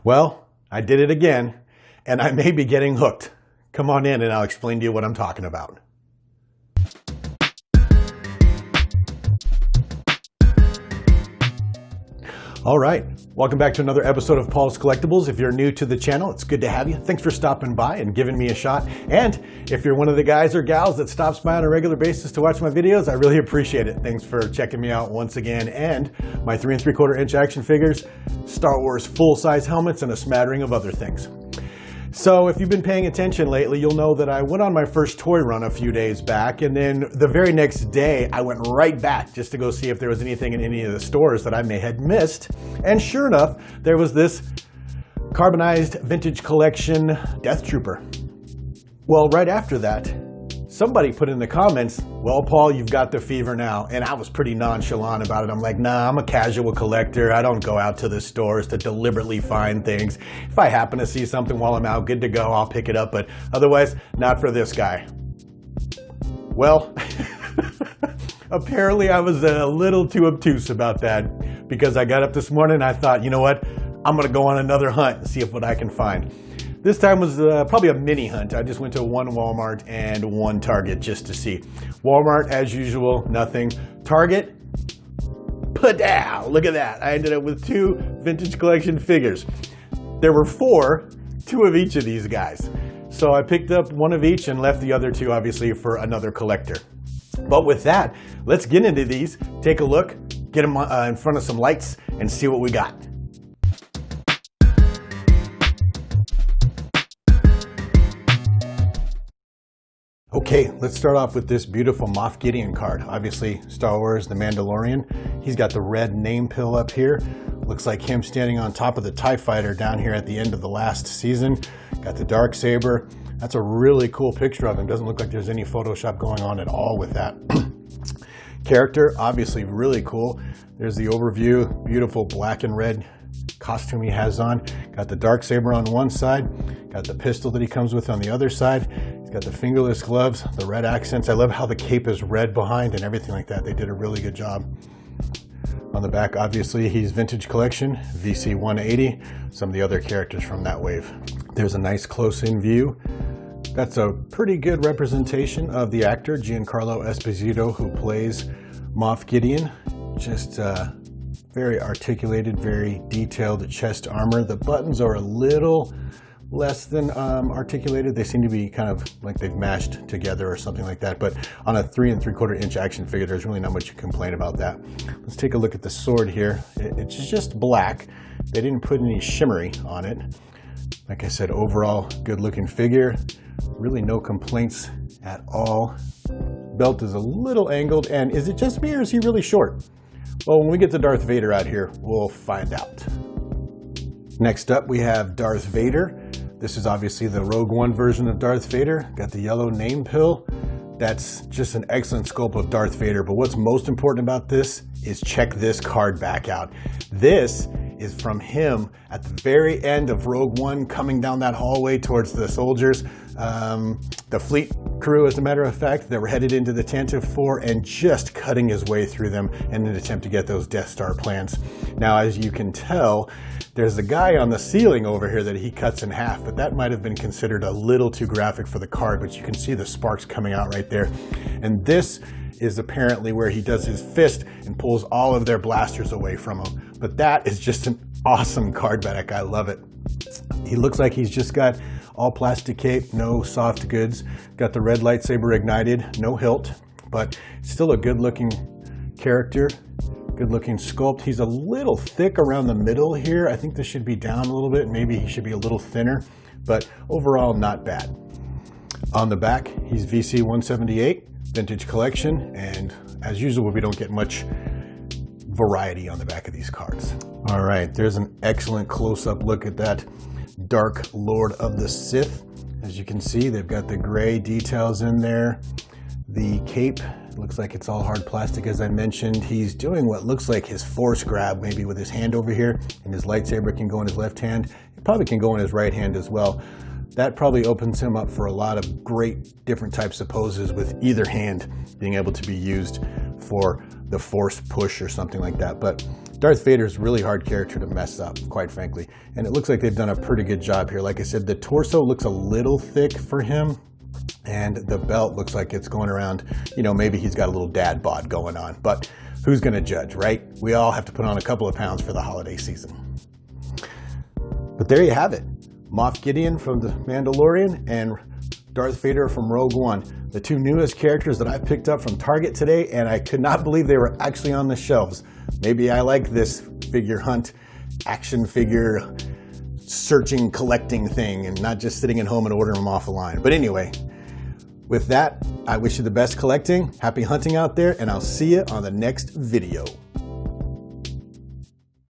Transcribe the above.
Well, I did it again, and I may be getting hooked. Come on in and I'll explain to you what I'm talking about. All right, welcome back to another episode of Paul's Collectibles. If you're new to the channel, it's good to have you. Thanks for stopping by and giving me a shot. And if you're one of the guys or gals that stops by on a regular basis to watch my videos, I really appreciate it. Thanks for checking me out once again. And my 3 3/4 inch action figures, Star Wars full-size helmets, and a smattering of other things. So if you've been paying attention lately, you'll know that I went on my first toy run a few days back, and then the very next day I went right back just to go see if there was anything in any of the stores that I may have missed. And sure enough, there was this carbonized vintage collection Death Trooper. Well, right after that, somebody put in the comments, well, Paul, you've got the fever now. And I was pretty nonchalant about it. I'm like, nah, I'm a casual collector. I don't go out to the stores to deliberately find things. If I happen to see something while I'm out, good to go, I'll pick it up. But otherwise, not for this guy. Well, apparently I was a little too obtuse about that, because I got up this morning and I thought, you know what? I'm going to go on another hunt and see what I can find. This time was probably a mini hunt. I just went to one Walmart and one Target just to see. Walmart, as usual, nothing. Target, pa-dow, look at that. I ended up with 2 vintage collection figures. There were 4, 2 of each of these guys. So I picked up 1 of each and left the other 2, obviously, for another collector. But with that, let's get into these, take a look, get them in front of some lights, and see what we got. Okay, let's start off with this beautiful Moff Gideon card. Obviously, Star Wars, The Mandalorian. He's got the red name pill up here. Looks like him standing on top of the TIE Fighter down here at the end of the last season. Got the darksaber. That's a really cool picture of him. Doesn't look like there's any Photoshop going on at all with that. Character, obviously really cool. There's the overview. Beautiful black and red costume he has on. Got the darksaber on one side. Got the pistol that he comes with on the other side. Got the fingerless gloves, the red accents. I love how the cape is red behind and everything like that. They did a really good job. On the back, obviously, he's vintage collection, VC 180, some of the other characters from that wave. There's a nice close-in view. That's a pretty good representation of the actor, Giancarlo Esposito, who plays Moff Gideon. Just very articulated, very detailed chest armor. The buttons are a little less than articulated. They seem to be kind of like they've mashed together or something like that. But on a 3 3/4 inch action figure, there's really not much you can complain about that. Let's take a look at the sword here. It's just black. They didn't put any shimmery on it. Like I said, overall good looking figure. Really no complaints at all. Belt is a little angled, and is it just me or is he really short? Well, when we get to Darth Vader out here, we'll find out. Next up, we have Darth Vader. This is obviously the Rogue One version of Darth Vader. Got the yellow name pill. That's just an excellent sculpt of Darth Vader. But what's most important about this is check this card back out. This is from him at the very end of Rogue One, coming down that hallway towards the soldiers. The fleet crew, as a matter of fact, that were headed into the Tantive 4 and just cutting his way through them in an attempt to get those Death Star plans. Now, as you can tell, there's a guy on the ceiling over here that he cuts in half, but that might have been considered a little too graphic for the card, but you can see the sparks coming out right there. And this is apparently where he does his fist and pulls all of their blasters away from him. But that is just an awesome card back. I love it. He looks like he's just got all plastic cape, no soft goods. Got the red lightsaber ignited, no hilt, but still a good looking character. Good looking sculpt. He's a little thick around the middle here. I think this should be down a little bit. Maybe he should be a little thinner, but overall not bad. On the back, he's VC 178, vintage collection, and as usual, we don't get much variety on the back of these cards. All right, there's an excellent close-up look at that Dark Lord of the Sith. As you can see, they've got the gray details in there. The cape, looks like it's all hard plastic, as I mentioned. He's doing what looks like his force grab, maybe with his hand over here, and his lightsaber can go in his left hand. It probably can go in his right hand as well. That probably opens him up for a lot of great different types of poses, with either hand being able to be used for the force push or something like that. But Darth Vader is a really hard character to mess up, quite frankly. And it looks like they've done a pretty good job here. Like I said, the torso looks a little thick for him. And the belt looks like it's going around, you know, maybe he's got a little dad bod going on. But who's going to judge, right? We all have to put on a couple of pounds for the holiday season. But there you have it. Moff Gideon from The Mandalorian and Darth Vader from Rogue One. The two newest characters that I picked up from Target today, and I could not believe they were actually on the shelves. Maybe I like this figure hunt, action figure searching, collecting thing, and not just sitting at home and ordering them off the line. But anyway, with that, I wish you the best collecting. Happy hunting out there, and I'll see you on the next video.